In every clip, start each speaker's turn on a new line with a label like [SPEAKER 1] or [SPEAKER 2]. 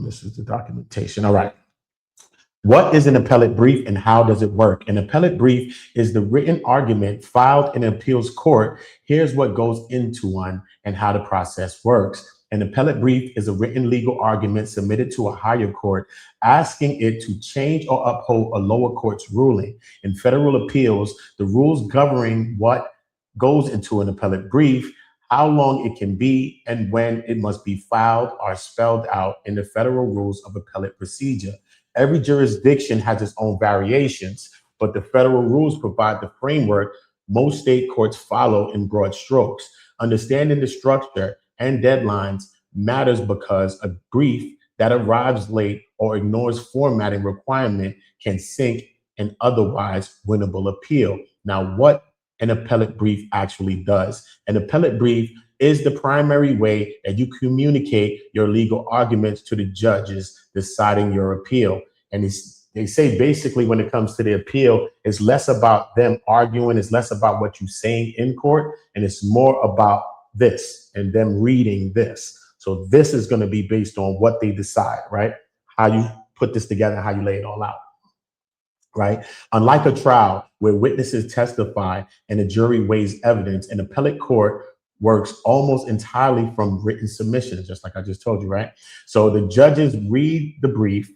[SPEAKER 1] this is the documentation. All right. What is an appellate brief and how does it work? An appellate brief is the written argument filed in an appeals court. Here's what goes into one and how the process works. An appellate brief is a written legal argument submitted to a higher court asking it to change or uphold a lower court's ruling. In federal appeals, the rules governing what goes into an appellate brief, how long it can be, and when it must be filed are spelled out in the federal rules of appellate procedure. Every jurisdiction has its own variations, but the federal rules provide the framework most state courts follow in broad strokes. Understanding the structure and deadlines matters because a brief that arrives late or ignores formatting requirement can sink an otherwise winnable appeal. Now, what an appellate brief actually does. An appellate brief is the primary way that you communicate your legal arguments to the judges deciding your appeal. And they say basically when it comes to the appeal, it's less about them arguing, it's less about what you're saying in court, and it's more about this and them reading this. So this is going to be based on what they decide, right? How you put this together, how you lay it all out. Right? Unlike a trial where witnesses testify and a jury weighs evidence, an appellate court works almost entirely from written submissions, just like I just told you, right? So the judges read the brief,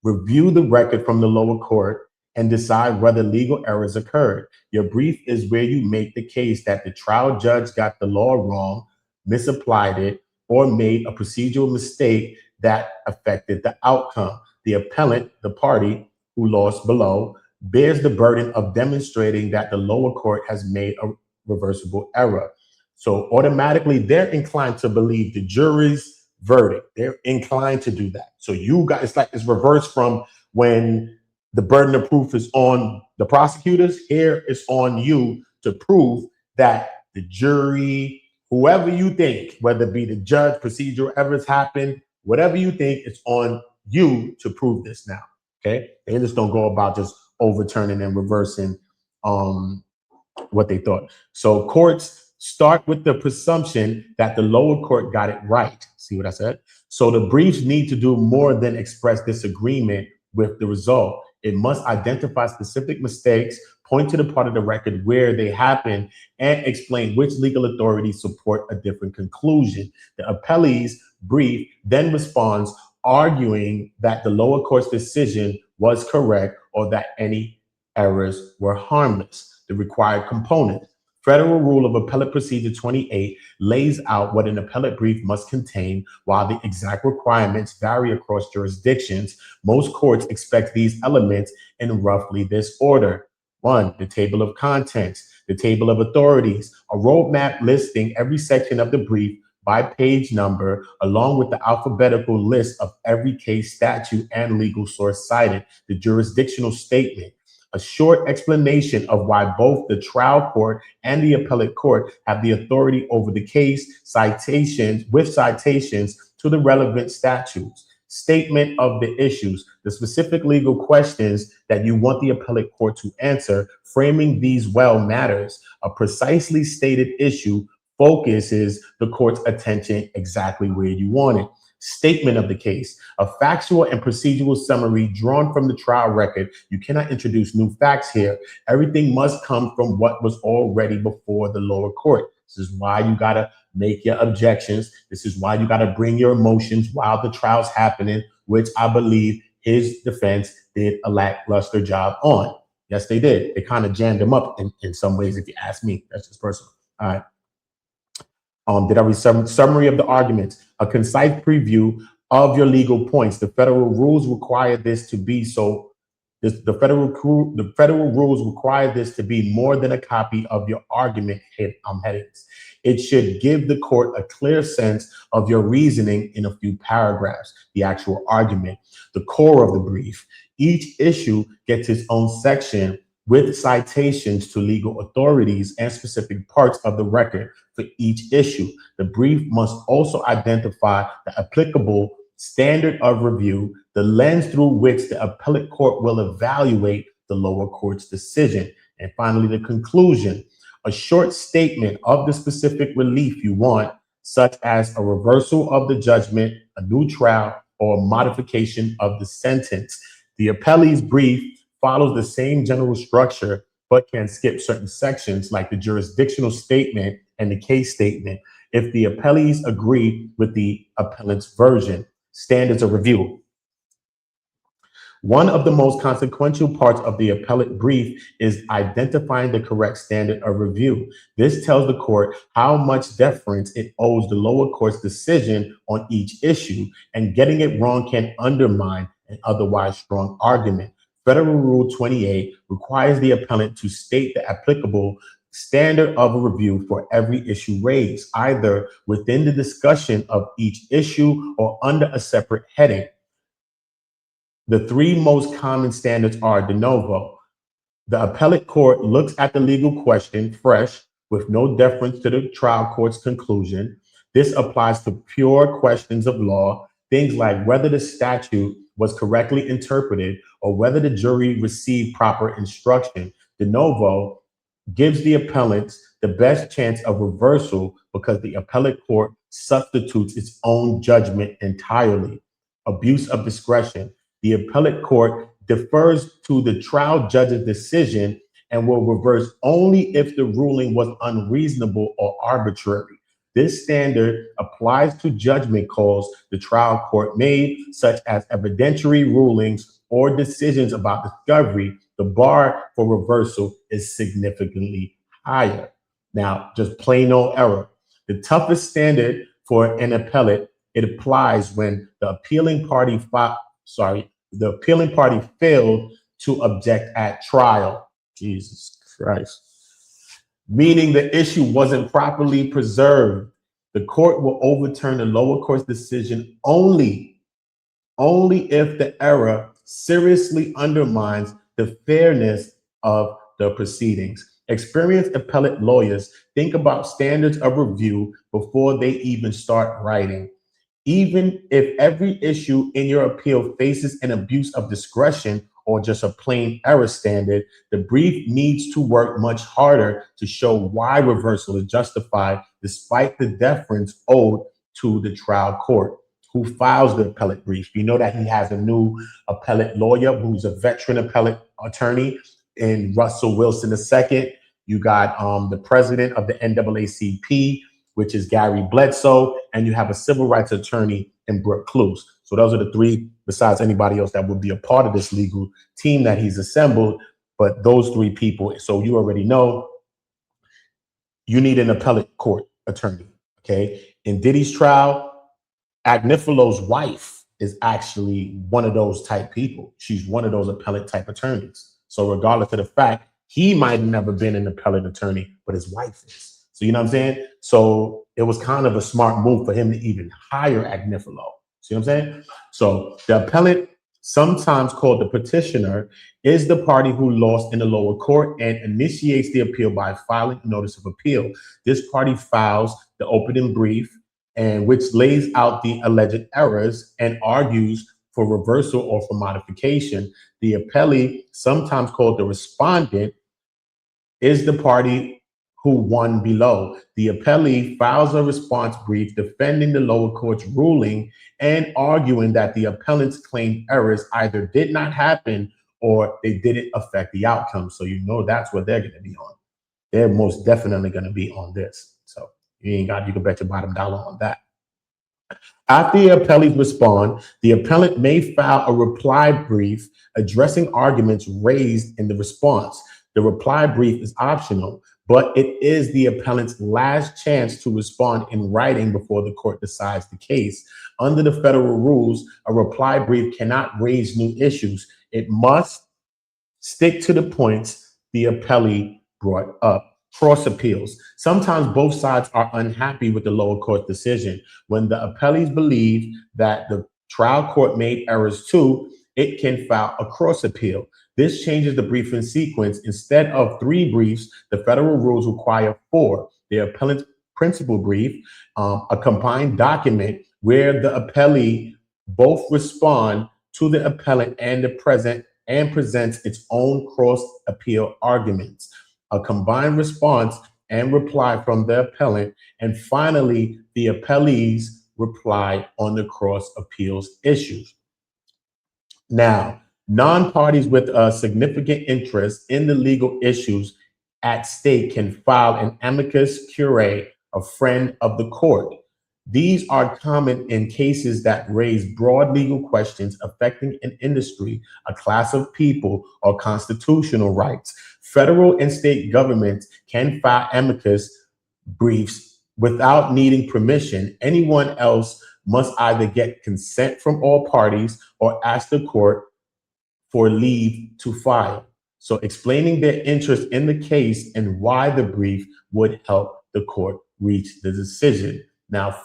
[SPEAKER 1] review the record from the lower court, and decide whether legal errors occurred. Your brief is where you make the case that the trial judge got the law wrong, misapplied it, or made a procedural mistake that affected the outcome. The appellant, the party who lost below, bears the burden of demonstrating that the lower court has made a reversible error. So automatically they're inclined to believe the jury's verdict. They're inclined to do that. So you guys, it's reversed from when the burden of proof is on the prosecutors. Here it's on you to prove that the jury, whoever you think, whether it be the judge, procedure, whatever has happened, whatever you think, it's on you to prove this now. Okay, they just don't go about just overturning and reversing what they thought. So courts start with the presumption that the lower court got it right. See what I said? So the briefs need to do more than express disagreement with the result. It must identify specific mistakes, point to the part of the record where they happen, and explain which legal authorities support a different conclusion. The appellee's brief then responds, arguing that the lower court's decision was correct or that any errors were harmless. The required component. Federal Rule of Appellate Procedure 28 lays out what an appellate brief must contain. While the exact requirements vary across jurisdictions, most courts expect these elements in roughly this order. 1, the table of contents, the table of authorities, a roadmap listing every section of the brief by page number, along with the alphabetical list of every case, statute, and legal source cited, the jurisdictional statement, a short explanation of why both the trial court and the appellate court have the authority over the case, citations to the relevant statutes, statement of the issues, the specific legal questions that you want the appellate court to answer, framing these well matters, a precisely stated issue focuses the court's attention exactly where you want it. Statement of the case, a factual and procedural summary drawn from the trial record. You cannot introduce new facts here. Everything must come from what was already before the lower court. This is why you got to make your objections. This is why you got to bring your emotions while the trial's happening, which I believe his defense did a lackluster job on. Yes, they did. They kind of jammed him up in some ways, if you ask me. That's just personal. All right. Did I read summary of the arguments? A concise preview of your legal points. The federal rules require this to be so. The federal rules require this to be more than a copy of your argument headings. It should give the court a clear sense of your reasoning in a few paragraphs. The actual argument, the core of the brief. Each issue gets its own section with citations to legal authorities and specific parts of the record for each issue. The brief must also identify the applicable standard of review, the lens through which the appellate court will evaluate the lower court's decision. And finally, the conclusion, a short statement of the specific relief you want, such as a reversal of the judgment, a new trial, or modification of the sentence. The appellee's brief follows the same general structure, but can skip certain sections like the jurisdictional statement and the case statement if the appellees agree with the appellant's version. Standards of review. One of the most consequential parts of the appellate brief is identifying the correct standard of review. This tells the court how much deference it owes the lower court's decision on each issue, and getting it wrong can undermine an otherwise strong argument. Federal Rule 28 requires the appellant to state the applicable standard of review for every issue raised, either within the discussion of each issue or under a separate heading. The three most common standards are de novo. The appellate court looks at the legal question fresh with no deference to the trial court's conclusion. This applies to pure questions of law, things like whether the statute was correctly interpreted or whether the jury received proper instruction. De novo gives the appellants the best chance of reversal because the appellate court substitutes its own judgment entirely. Abuse of discretion. The appellate court defers to the trial judge's decision and will reverse only if the ruling was unreasonable or arbitrary. This standard applies to judgment calls the trial court made, such as evidentiary rulings or decisions about discovery. The bar for reversal is significantly higher. Now, just plain old error. The toughest standard for an appellate, it applies when the appealing party failed to object at trial. Jesus Christ. Meaning the issue wasn't properly preserved. The court will overturn the lower court's decision only if the error seriously undermines the fairness of the proceedings. Experienced appellate lawyers think about standards of review before they even start writing. Even if every issue in your appeal faces an abuse of discretion or just a plain error standard, the brief needs to work much harder to show why reversal is justified despite the deference owed to the trial court who files the appellate brief. You know that he has a new appellate lawyer who's a veteran appellate attorney in Russell Wilson II. You got the president of the NAACP, which is Gary Bledsoe, and you have a civil rights attorney in Brooke Cluse. So those are the three, besides anybody else that would be a part of this legal team that he's assembled, but those three people. So you already know you need an appellate court attorney, okay? In Diddy's trial, Agnifalo's wife is actually one of those type people. She's one of those appellate type attorneys. So regardless of the fact, he might have never been an appellate attorney, but his wife is. So you know what I'm saying? So it was kind of a smart move for him to even hire Agnifalo. See what I'm saying? So the appellant, sometimes called the petitioner, is the party who lost in the lower court and initiates the appeal by filing a notice of appeal. This party files the opening brief, and which lays out the alleged errors and argues for reversal or for modification. The appellee, sometimes called the respondent, is the party who won below. The appellee files a response brief defending the lower court's ruling and arguing that the appellant's claimed errors either did not happen or they didn't affect the outcome. So you know that's what they're going to be on. They're most definitely going to be on this. So you can bet your bottom dollar on that. After the appellees respond, the appellant may file a reply brief addressing arguments raised in the response. The reply brief is optional, but it is the appellant's last chance to respond in writing before the court decides the case. Under the federal rules, a reply brief cannot raise new issues. It must stick to the points the appellee brought up. Cross appeals. Sometimes both sides are unhappy with the lower court decision. When the appellees believe that the trial court made errors too, it can file a cross appeal. This changes the briefing sequence. Instead of 3 briefs, the federal rules require 4. The appellant's principal brief, a combined document where the appellee both respond to the appellant and the presents its own cross appeal arguments. A combined response and reply from the appellant, and finally, the appellee's reply on the cross appeals issues. Now, non-parties with a significant interest in the legal issues at stake can file an amicus curiae, a friend of the court. These are common in cases that raise broad legal questions affecting an industry, a class of people, or constitutional rights. Federal and state governments can file amicus briefs without needing permission. Anyone else must either get consent from all parties or ask the court for leave to file. So explaining their interest in the case and why the brief would help the court reach the decision. Now,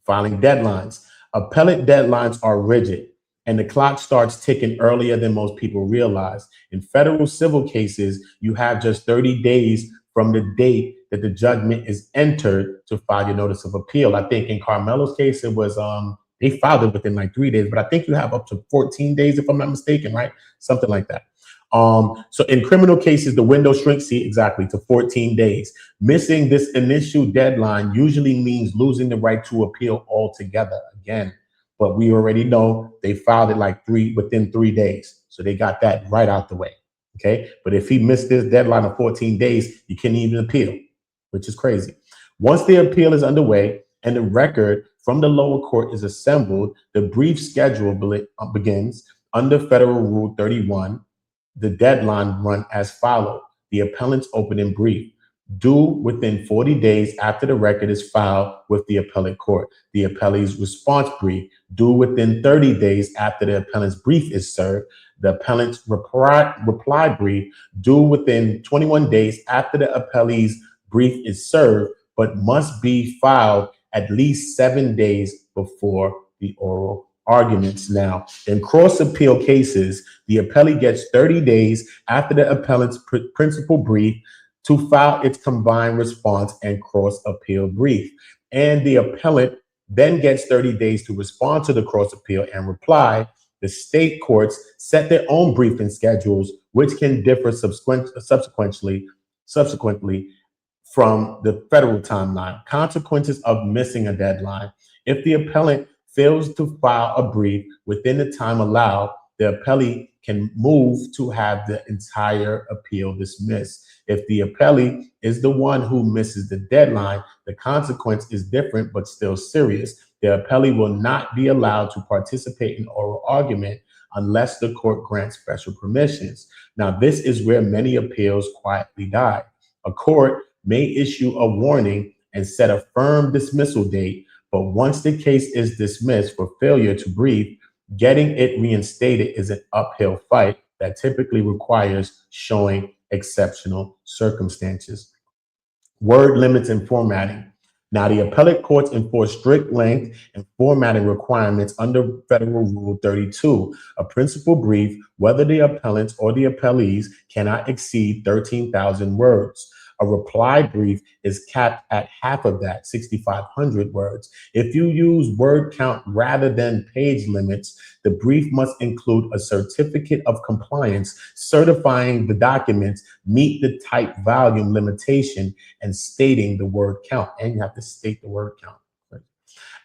[SPEAKER 1] filing deadlines. Appellate deadlines are rigid, and the clock starts ticking earlier than most people realize. In federal civil cases, you have just 30 days from the date that the judgment is entered to file your notice of appeal. I think in Karmelo's case, it was they filed it within like 3 days, but I think you have up to 14 days, if I'm not mistaken, right? Something like that. So in criminal cases, the window shrinks exactly to 14 days. Missing this initial deadline usually means losing the right to appeal altogether again. But we already know they filed it like within 3 days. So they got that right out the way. Okay. But if he missed this deadline of 14 days, you can't even appeal, which is crazy. Once the appeal is underway and the record from the lower court is assembled, the brief schedule begins under Federal Rule 31. The deadline run as follows. The appellant's opening brief due within 40 days after the record is filed with the appellate court. The appellee's response brief due within 30 days after the appellant's brief is served. The appellant's reply brief due within 21 days after the appellee's brief is served, but must be filed at least 7 days before the oral arguments. Now, in cross appeal cases, the appellee gets 30 days after the appellant's principal brief to file its combined response and cross appeal brief. And the appellant then gets 30 days to respond to the cross appeal and reply. The state courts set their own briefing schedules, which can differ subsequently from the federal timeline. Consequences of missing a deadline. If the appellant fails to file a brief within the time allowed, the appellee can move to have the entire appeal dismissed. If the appellee is the one who misses the deadline, the consequence is different but still serious. The appellee will not be allowed to participate in oral argument unless the court grants special permissions. Now, this is where many appeals quietly die. A court may issue a warning and set a firm dismissal date, but once the case is dismissed for failure to brief, getting it reinstated is an uphill fight that typically requires showing exceptional circumstances. Word limits and formatting. Now, the appellate courts enforce strict length and formatting requirements under Federal Rule 32. A principal brief, whether the appellants or the appellees, cannot exceed 13,000 words. A reply brief is capped at half of that, 6,500 words. If you use word count rather than page limits, the brief must include a certificate of compliance certifying the documents meet the type volume limitation and stating the word count. And you have to state the word count.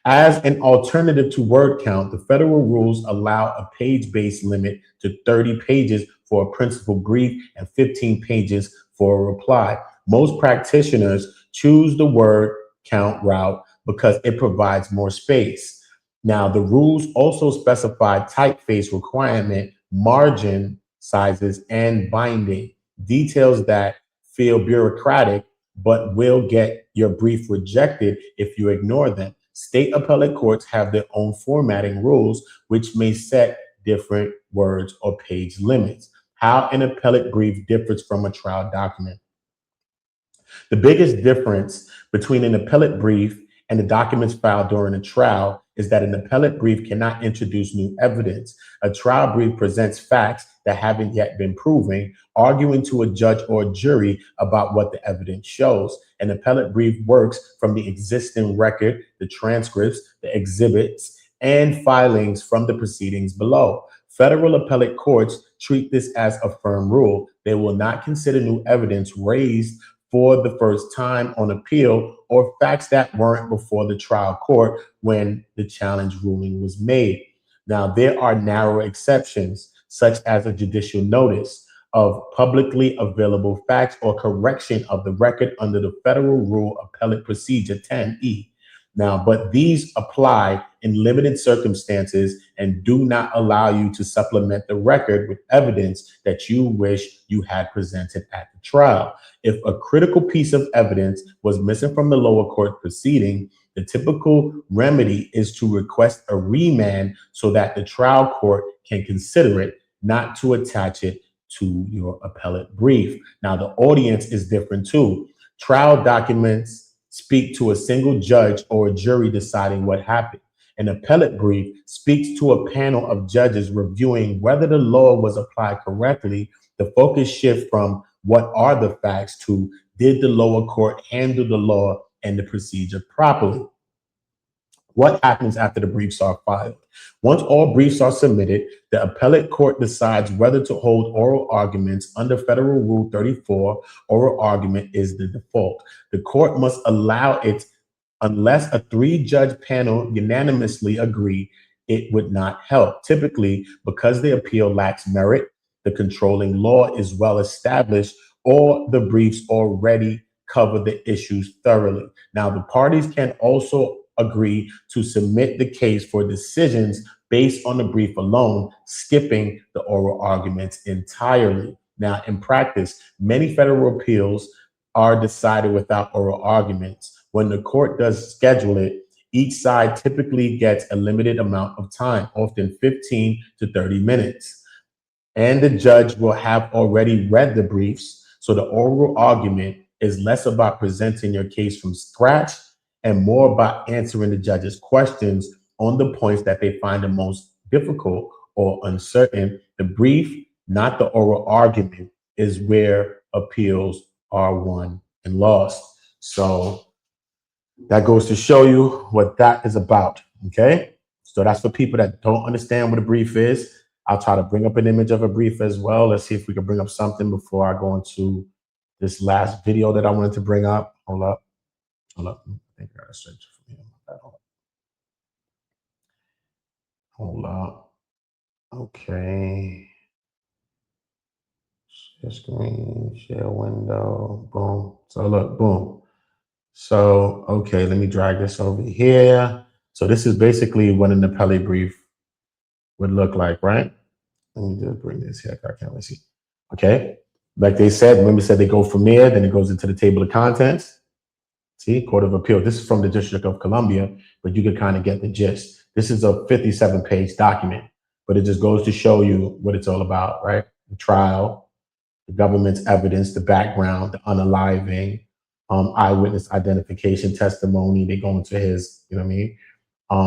[SPEAKER 1] As an alternative to word count, the federal rules allow a page-based limit to 30 pages for a principal brief and 15 pages for a reply. Most practitioners choose the word count route because it provides more space. Now, the rules also specify typeface requirement, margin sizes, and binding, details that feel bureaucratic but will get your brief rejected if you ignore them. State appellate courts have their own formatting rules, which may set different words or page limits. How an appellate brief differs from a trial document. The biggest difference between an appellate brief and the documents filed during a trial is that an appellate brief cannot introduce new evidence. A trial brief presents facts that haven't yet been proven, arguing to a judge or a jury about what the evidence shows. An appellate brief works from the existing record, the transcripts, the exhibits, and filings from the proceedings below. Federal appellate courts treat this as a firm rule. They will not consider new evidence raised for the first time on appeal, or facts that weren't before the trial court when the challenge ruling was made. Now, there are narrow exceptions, such as a judicial notice of publicly available facts or correction of the record under the Federal Rule Appellate Procedure 10E. Now, but these apply in limited circumstances and do not allow you to supplement the record with evidence that you wish you had presented at the trial. If a critical piece of evidence was missing from the lower court proceeding, the typical remedy is to request a remand so that the trial court can consider it, not to attach it to your appellate brief. Now, the audience is different too. Trial documents speak to a single judge or a jury deciding what happened. An appellate brief speaks to a panel of judges reviewing whether the law was applied correctly. The focus shifts from what are the facts to did the lower court handle the law and the procedure properly. What happens after the briefs are filed? Once all briefs are submitted, the appellate court decides whether to hold oral arguments under Federal Rule 34. Oral argument is the default. The court must allow it unless a 3-judge panel unanimously agree. It would not help. Typically, because the appeal lacks merit, the controlling law is well established, or the briefs already cover the issues thoroughly. Now, the parties can also agree to submit the case for decisions based on the brief alone, skipping the oral arguments entirely. Now, in practice, many federal appeals are decided without oral arguments. When the court does schedule it, each side typically gets a limited amount of time, often 15 to 30 minutes. And the judge will have already read the briefs, so the oral argument is less about presenting your case from scratch and more about answering the judge's questions on the points that they find the most difficult or uncertain. The brief, not the oral argument, is where appeals are won and lost. So that goes to show you what that is about, okay? So that's for people that don't understand what a brief is. I'll try to bring up an image of a brief as well. Let's see if we can bring up something before I go into this last video that I wanted to bring up. Hold up. I think I got a search for him. Hold up. Okay. Share screen, share window, boom. So look, boom. So, okay, let me drag this over here. So this is basically what an appellate brief would look like, right? Let me just bring this here. I can't really see. Okay. Like they said, remember said they go from there, then it goes into the table of contents. See, Court of Appeal. This is from the District of Columbia, but you can kind of get the gist. This is a 57-page document, but it just goes to show you what it's all about, right? The trial, the government's evidence, the background, the unaliving, eyewitness identification testimony. They go into his, you know what I mean?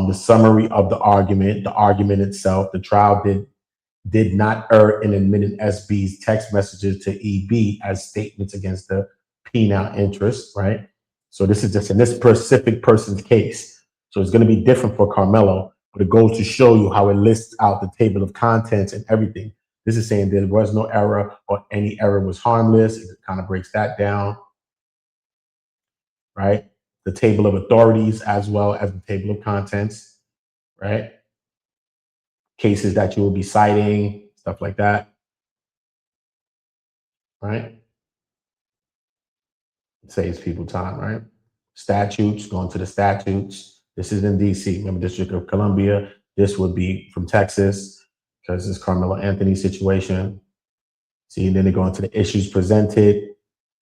[SPEAKER 1] The summary of the argument itself. The trial did not err in admitting SB's text messages to EB as statements against the penal interest, right? So this is just in this specific person's case. So it's going to be different for Karmelo, but it goes to show you how it lists out the table of contents and everything. This is saying there was no error or any error was harmless. It kind of breaks that down, right? The table of authorities as well as the table of contents, right? Cases that you will be citing, stuff like that, right? It saves people time, right? Statutes, going to the statutes. This is in DC. Remember, District of Columbia. This would be from Texas because it's Karmelo Anthony situation. See, and then they go into the issues presented.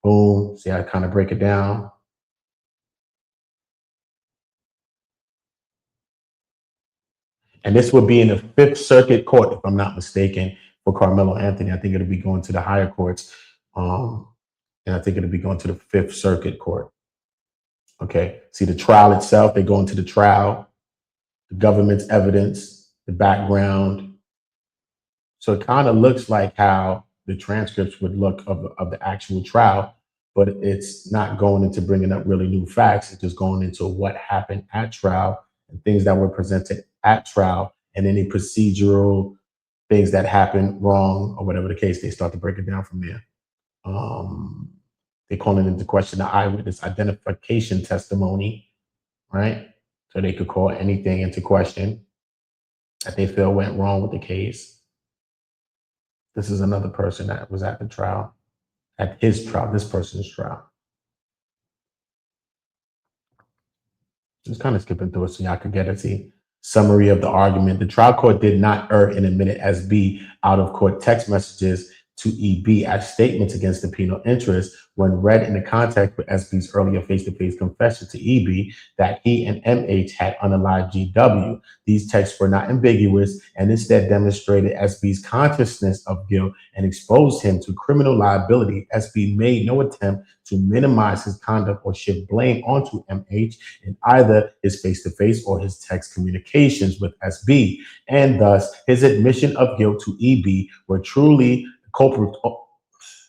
[SPEAKER 1] Boom. See how I kind of break it down. And this would be in the Fifth Circuit Court, if I'm not mistaken, for Karmelo Anthony. I think it'll be going to the higher courts. And I think it'll be going to the Fifth Circuit Court. Okay. See the trial itself. They go into the trial, the government's evidence, the background. So it kind of looks like how the transcripts would look of the actual trial, but it's not going into bringing up really new facts. It's just going into what happened at trial and things that were presented at trial and any procedural things that happened wrong or whatever the case. They start to break it down from there. They're calling into question the eyewitness identification testimony, right? So they could call anything into question that they feel went wrong with the case. This is another person that was at the trial, at his trial, this person's trial. Just kind of skipping through it so y'all could get a summary of the argument. The trial court did not err in admitting SB out of court text messages to EB as statements against the penal interest when read in the context with SB's earlier face-to-face confession to EB that he and MH had unalived GW. These texts were not ambiguous and instead demonstrated SB's consciousness of guilt and exposed him to criminal liability. SB made no attempt to minimize his conduct or shift blame onto MH in either his face-to-face or his text communications with SB, and thus his admission of guilt to EB were truly